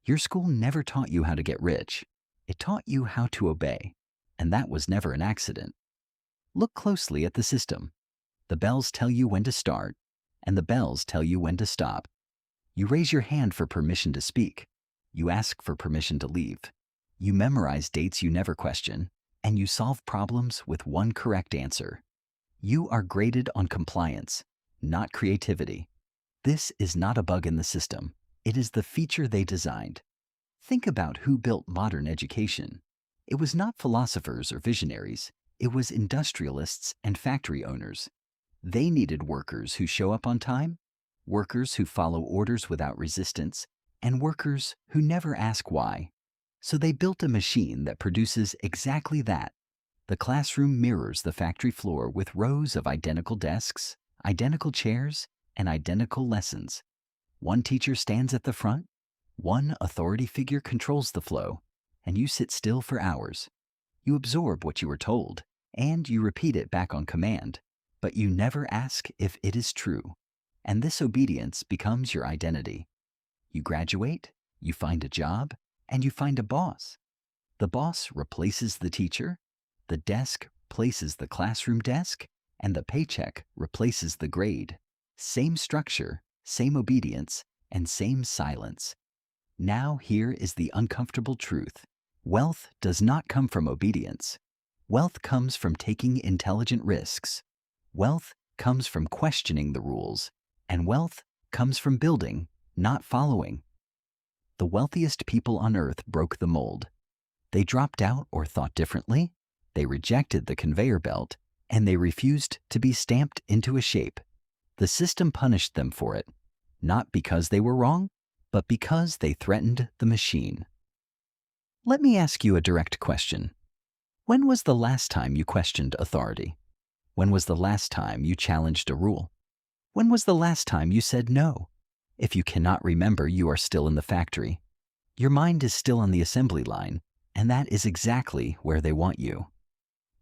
Your school never taught you how to get rich. It taught you how to obey, and that was never an accident. Look closely at the system. The bells tell you when to start, and the bells tell you when to stop. You raise your hand for permission to speak. You ask for permission to leave. You memorize dates you never question, and you solve problems with one correct answer. You are graded on compliance, not creativity. This is not a bug in the system. It is the feature they designed. Think about who built modern education. It was not philosophers or visionaries. It was industrialists and factory owners. They needed workers who show up on time, workers who follow orders without resistance, and workers who never ask why. So they built a machine that produces exactly that. The classroom mirrors the factory floor with rows of identical desks, identical chairs, and identical lessons. One teacher stands at the front, one authority figure controls the flow, and you sit still for hours. You absorb what you were told, and you repeat it back on command, but you never ask if it is true. And this obedience becomes your identity. You graduate, you find a job, and you find a boss. The boss replaces the teacher, the desk places the classroom desk, and the paycheck replaces the grade. Same structure, same obedience, and same silence. Now here is the uncomfortable truth. Wealth does not come from obedience. Wealth comes from taking intelligent risks. Wealth comes from questioning the rules. And wealth comes from building, not following. The wealthiest people on earth broke the mold. They dropped out or thought differently. They rejected the conveyor belt, and they refused to be stamped into a shape. The system punished them for it, not because they were wrong, but because they threatened the machine. Let me ask you a direct question. When was the last time you questioned authority? When was the last time you challenged a rule? When was the last time you said no? If you cannot remember, you are still in the factory. Your mind is still on the assembly line, and that is exactly where they want you.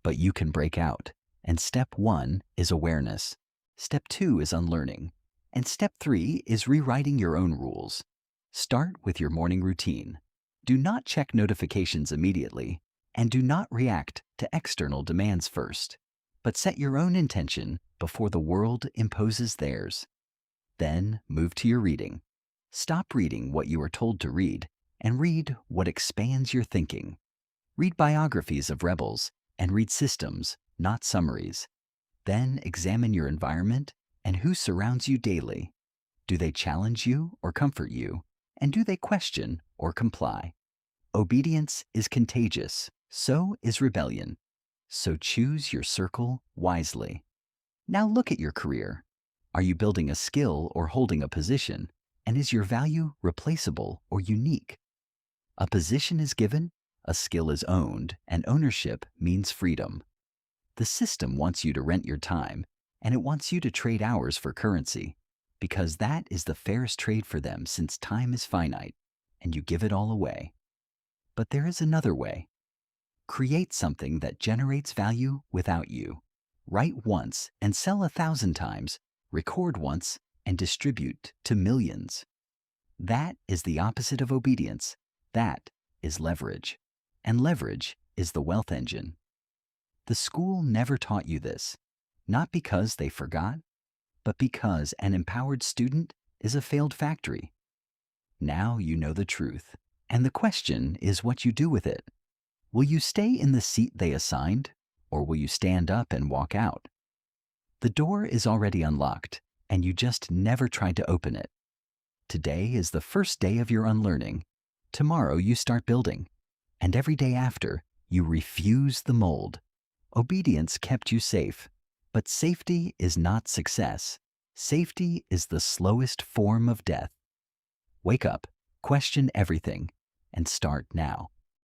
But you can break out, and step 1 is awareness. Step 2 is unlearning, and step 3 is rewriting your own rules. Start with your morning routine. Do not check notifications immediately, and do not react to external demands first, but set your own intention before the world imposes theirs. Then move to your reading. Stop reading what you are told to read and read what expands your thinking. Read biographies of rebels and read systems, not summaries. Then examine your environment and who surrounds you daily. Do they challenge you or comfort you? And do they question or comply? Obedience is contagious, so is rebellion. So choose your circle wisely. Now look at your career. Are you building a skill or holding a position? And is your value replaceable or unique? A position is given, a skill is owned, and ownership means freedom. The system wants you to rent your time, and it wants you to trade hours for currency, because that is the fairest trade for them since time is finite, and you give it all away. But there is another way. Create something that generates value without you. Write once and sell 1,000 times. Record once and distribute to millions. That is the opposite of obedience. That is leverage. And leverage is the wealth engine. The school never taught you this, not because they forgot, but because an empowered student is a failed factory. Now you know the truth, and the question is what you do with it. Will you stay in the seat they assigned, or will you stand up and walk out? The door is already unlocked, and you just never tried to open it. Today is the first day of your unlearning. Tomorrow you start building, and every day after, you refuse the mold. Obedience kept you safe, but safety is not success. Safety is the slowest form of death. Wake up, question everything, and start now.